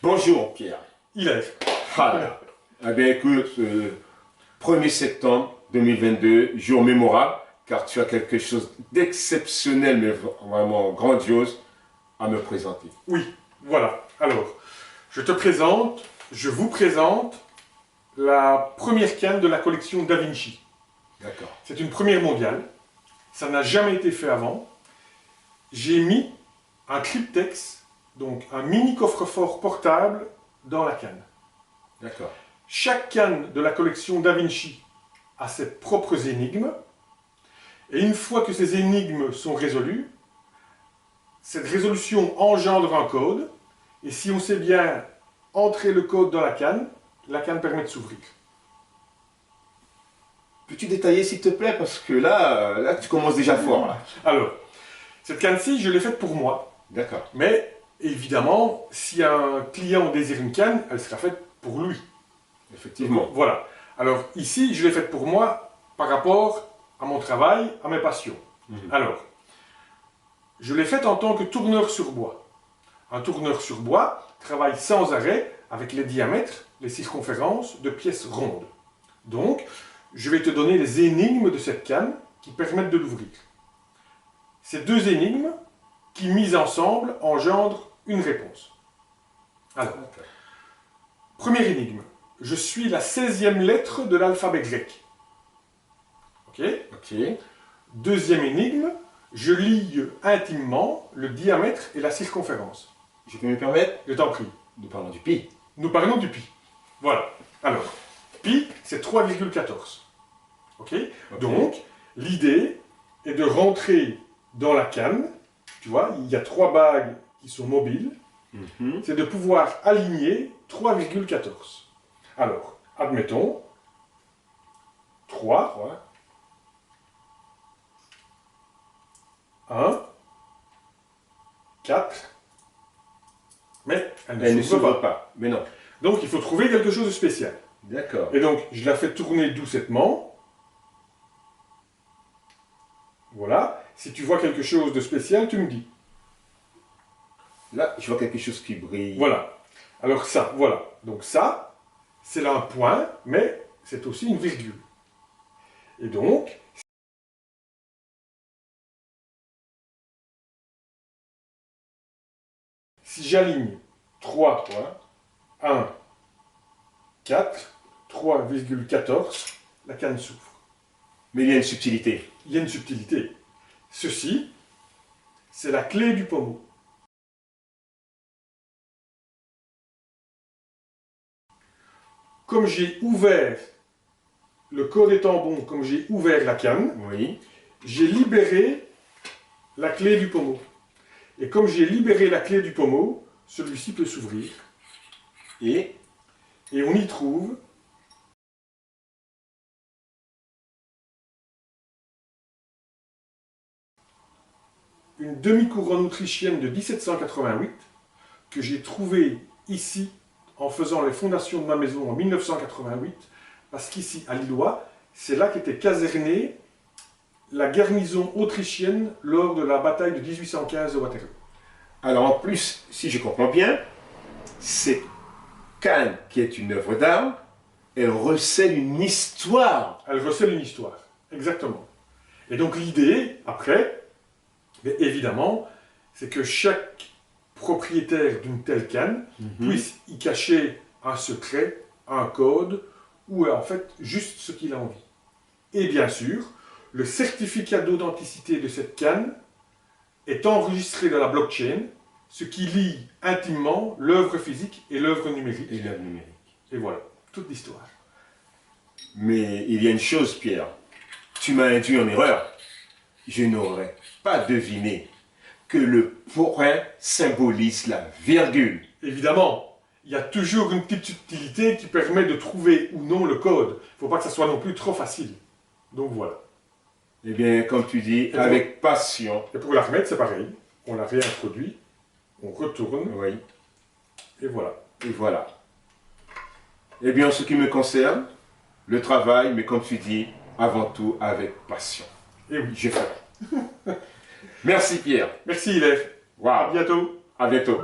Bonjour Pierre. Il est. Voilà. Eh bien écoute, 1er septembre 2022, jour mémorable, car tu as quelque chose d'exceptionnel, mais vraiment grandiose à me présenter. Oui, voilà. Alors, je vous présente la première canne de la collection Da Vinci. D'accord. C'est une première mondiale. Ça n'a jamais été fait avant. J'ai mis un cryptex, donc un mini coffre-fort portable, dans la canne. D'accord. Chaque canne de la collection Da Vinci a ses propres énigmes. Et une fois que ces énigmes sont résolues, cette résolution engendre un code. Et si on sait bien entrer le code dans la canne permet de s'ouvrir. Peux-tu détailler s'il te plaît, parce que là tu commences déjà fort. Là. Alors, cette canne-ci, je l'ai faite pour moi. D'accord. Mais évidemment, si un client désire une canne, elle sera faite pour lui. Effectivement. Voilà. Alors ici, je l'ai faite pour moi par rapport à mon travail, à mes passions. Alors, je l'ai faite en tant que tourneur sur bois. Un tourneur sur bois travaille sans arrêt avec les diamètres, les circonférences de pièces rondes. Donc, je vais te donner les énigmes de cette canne qui permettent de l'ouvrir. Ces deux énigmes qui, mises ensemble, engendrent une réponse. Alors, première énigme. Je suis la 16e lettre de l'alphabet grec. Ok. Ok. Deuxième énigme. Je lie intimement le diamètre et la circonférence. Je peux me permettre? Je t'en prie. Nous parlons du pi. Nous parlons du pi. Voilà. Alors, pi, c'est 3,14. Ok. Donc, l'idée est de rentrer dans la canne. Tu vois, il y a 3 bagues qui sont mobiles. C'est de pouvoir aligner 3,14. Alors, admettons, 3, 1, 4, mais elle ne s'ouvre pas. Mais non. Donc, il faut trouver quelque chose de spécial. D'accord. Et donc, je la fais tourner doucettement. Voilà. Si tu vois quelque chose de spécial, tu me dis. Là, je vois quelque chose qui brille. Voilà. Alors ça, voilà. Donc ça, c'est là un point, mais c'est aussi une virgule. Et donc, si j'aligne 3, 1, 4, 3,14, la canne s'ouvre. Mais il y a une subtilité. Il y a une subtilité. Ceci, c'est la clé du pommeau. Comme j'ai ouvert, le code étant bon, comme j'ai ouvert la canne, Oui. j'ai libéré la clé du pommeau. Et comme j'ai libéré la clé du pommeau, celui-ci peut s'ouvrir. Et on y trouve une demi-couronne autrichienne de 1788 que j'ai trouvée ici en faisant les fondations de ma maison en 1988, parce qu'ici, à Lillois, c'est là qu'était casernée la garnison autrichienne lors de la bataille de 1815 de Waterloo. Alors en plus, si je comprends bien, cette canne qui est une œuvre d'art, elle recèle une histoire. Elle recèle une histoire, exactement. Et donc l'idée, après, évidemment, c'est que chaque propriétaire d'une telle canne puisse y cacher un secret, un code, ou en fait juste ce qu'il a envie. Et bien sûr, le certificat d'authenticité de cette canne est enregistré dans la blockchain, ce qui lie intimement l'œuvre physique et l'œuvre numérique. Et l'œuvre numérique. Et voilà, toute l'histoire. Mais il y a une chose, Pierre. Tu m'as induit en erreur. Je n'aurais pas deviné que le point symbolise la virgule. Évidemment, il y a toujours une petite subtilité qui permet de trouver ou non le code. Il ne faut pas que ça soit non plus trop facile. Donc voilà. Eh bien, comme tu dis, avec passion. Et pour la remettre, c'est pareil. On la réintroduit, on retourne, Oui. et voilà. Et voilà. Eh bien, en ce qui me concerne, le travail, mais comme tu dis, avant tout avec passion. Et oui. Je ferai. Merci Pierre. Merci Hilaire. Wow. À bientôt. À bientôt.